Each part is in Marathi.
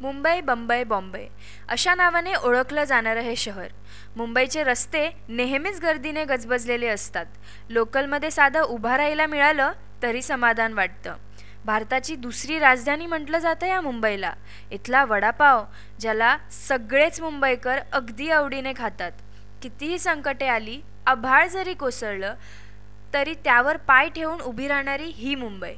मुंबई, बंबई, बॉम्बे अशा नावाने ओळखलं जाणारं हे शहर. मुंबईचे रस्ते नेहमीच गर्दीने गजबजलेले असतात. लोकलमध्ये साधं उभा राहायला मिळालं तरी समाधान वाटतं. भारताची दुसरी राजधानी म्हटलं जातं या मुंबईला. इथला वडापाव ज्याला सगळेच मुंबईकर अगदी आवडीने खातात. कितीही संकटे आली, आभाळ जरी कोसळलं तरी त्यावर पाय ठेवून उभी राहणारी ही मुंबई.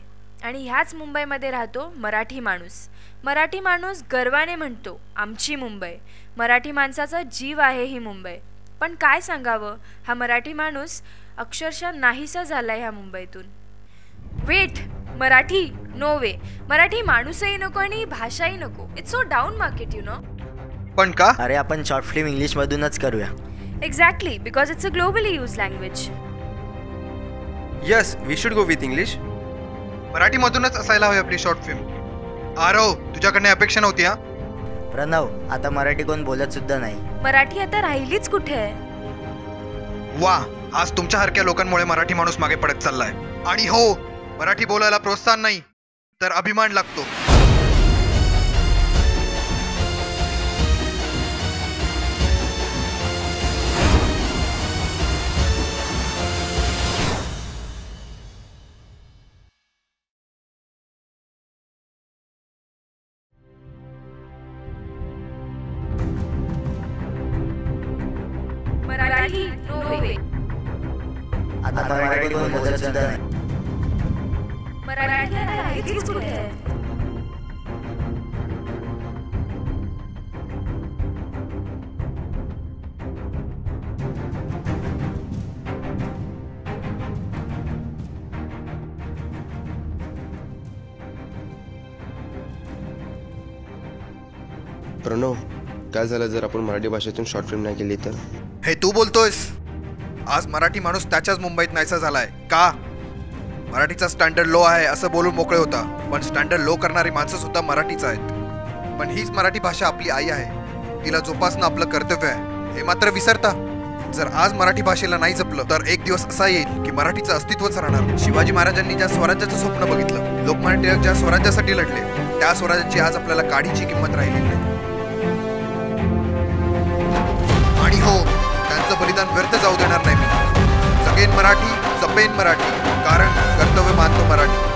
आणि ह्याच मुंबईमध्ये राहतो मराठी माणूस. मराठी माणूस गर्वाने म्हणतो, आमची मुंबई. मराठी माणसाचा जीव आहे ही मुंबई. पण काय सांगावं, हा मराठी माणूस अक्षरशः नाहीसा झाला ह्या मुंबईतून. Wait, Marathi no way. Marathi माणूसही नको आणि भाषाही नको. It's so down market, you know. पण का? अरे आपण शॉर्ट फिल्म इंग्लिशमधूनच करूया. Exactly, because it's a globally use language. Yes, we should go with English. मराठीमधूनच असायला हवी आपली शॉर्ट फिल्म. आरव, तुझ्याकडनं अपेक्षा नव्हती. हा प्रणव, आता मराठी कोण बोलत सुद्धा नाही. मराठी आता राहिलीच कुठे आहे? वा, आज तुमच्यासारख्या लोकांमुळे मराठी माणूस मागे पडत चाललाय. आणि हो, मराठी बोलायला प्रोत्साहन नाही तर अभिमान लागतो. मराठी नो वे. आता मराठी कोण बोलत सुद्धा नाही. मराठी आता राहिलीच कुठे आहे? प्रणव, काय झालं जर आपण मराठी भाषेतून शॉर्ट फिल्म नाही केली तर? हे तू बोलतोयस? आज मराठी माणूस त्याच्याच मुंबईत नाहीसा झालाय का? मराठीचा स्टँडर्ड लो आहे असं बोलून मोकळे होता, पण स्टँडर्ड लो करणारी माणसं सुद्धा मराठीच आहेत. पण हीच मराठी भाषा आपली आई आहे. तिला जोपासणं आपलं कर्तव्य आहे, हे मात्र विसरता. जर आज मराठी भाषेला नाही जपलं तर एक दिवस असा येईल की मराठीचं अस्तित्वच राहणार. शिवाजी महाराजांनी ज्या स्वराज्याचं स्वप्न बघितलं, लोकमान्य टिळक ज्या स्वराज्यासाठी लढले, त्या स्वराज्याची आज आपल्याला काडीची किंमत राहिलेली नाही. आणि हो, त्यांचं बलिदान व्यर्थ जाऊ देणार नाही मी. जगेन मराठी, जपेन मराठी, कारण कर्तव्य मानतो मराठी.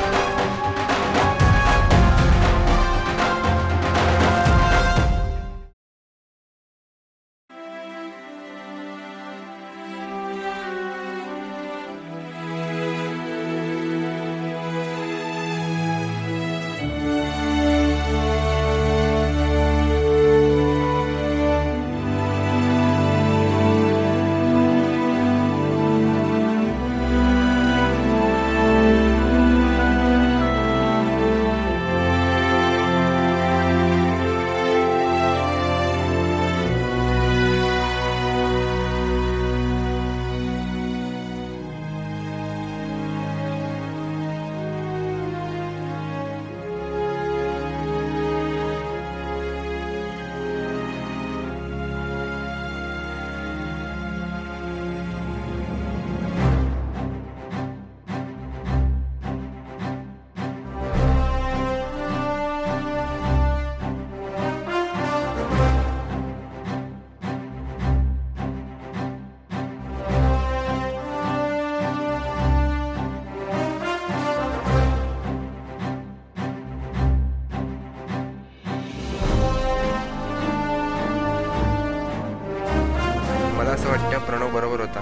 मला असं वाटतं प्रणव बरोबर होता.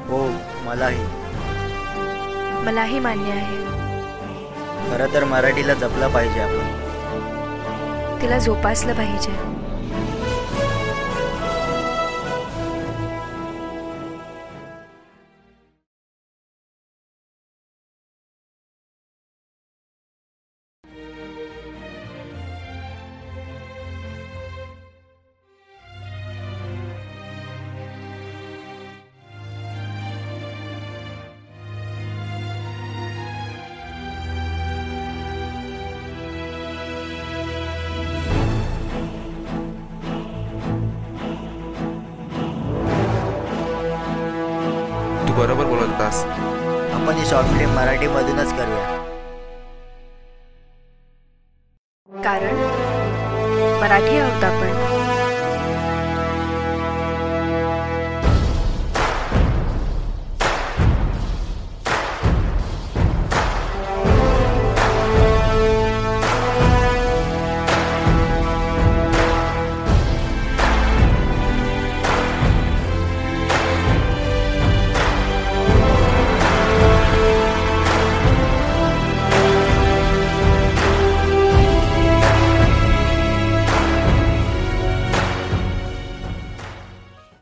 हो, मलाही. मलाही मान्य आहे. खरं तर मराठीला जपलं पाहिजे आपण. तिला जोपासलं पाहिजे. तू बरोबर बोलत होतास. आपण ही शॉर्ट फिल्म मराठीमधूनच करूया. कारण मराठी आहोत आपण.